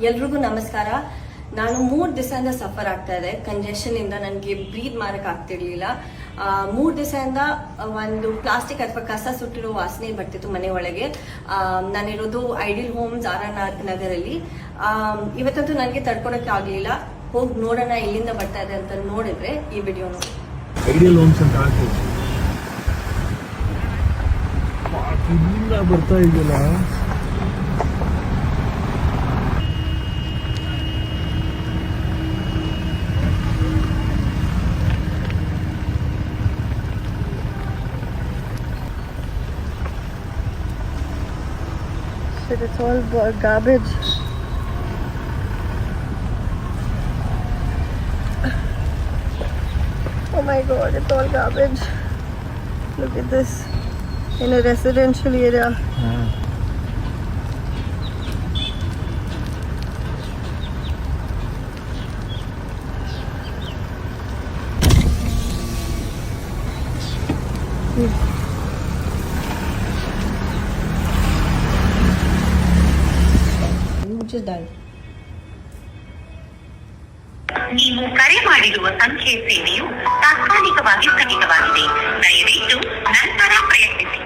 ಎಲ್ರಿಗೂ ನಮಸ್ಕಾರ. ನಾನು 3 ದಿವಸದಿಂದ ಸಫರ್ ಆಗ್ತಾ ಇದೆ ಕಂಜೆಷನ್ ಇಂದ. ನನಗೆ ಬ್ರೀತ್ ಮಾಡಕ್ ಆಗ್ತಿರ್ಲಿಲ್ಲ. 3 ದಿವಸದಿಂದ ಒಂದು ಪ್ಲಾಸ್ಟಿಕ್ ಅಥವಾ ಕಸ ಸುಟ್ಟಿರೋ ವಾಸನೆ ಬರ್ತಿತ್ತು ಮನೆ ಒಳಗೆ. ನಾನಿರೋದು ಐಡಿಯಲ್ ಹೋಮ್ಸ್ RR ನಗರಲ್ಲಿ. ಇವತ್ತಂತೂ ನನಗೆ ತಡ್ಕೊಳಕ್ಕೆ ಆಗ್ಲಿಲ್ಲ. ಹೋಗಿ ನೋಡೋಣ ಎಲ್ಲಿಂದ ಬರ್ತಾ ಇದೆ ಅಂತ ನೋಡಿದ್ರೆ ಈ ವಿಡಿಯೋ ನೋಡಿ. ಐಡಿಯಲ್ ಹೋಮ್ಸ್ ಅಂತ ಹಾಕಿ ಇಲ್ಲಿಂದ ಬರ್ತಾ ಇದೆಯಲ್ಲ. It's all garbage. Oh my god, it's all garbage. Look at this. In a residential area. Just die. ನೀವು ಕರೆ ಮಾಡಿರುವ ಸಂಖ್ಯೆ ಸೇವೆಯು ತಾತ್ಕಾಲಿಕವಾಗಿ ಸ್ಥಗಿತವಾಗಿದೆ. ದಯವಿಟ್ಟು ನಂತರ ಪ್ರಯತ್ನಿಸಿ.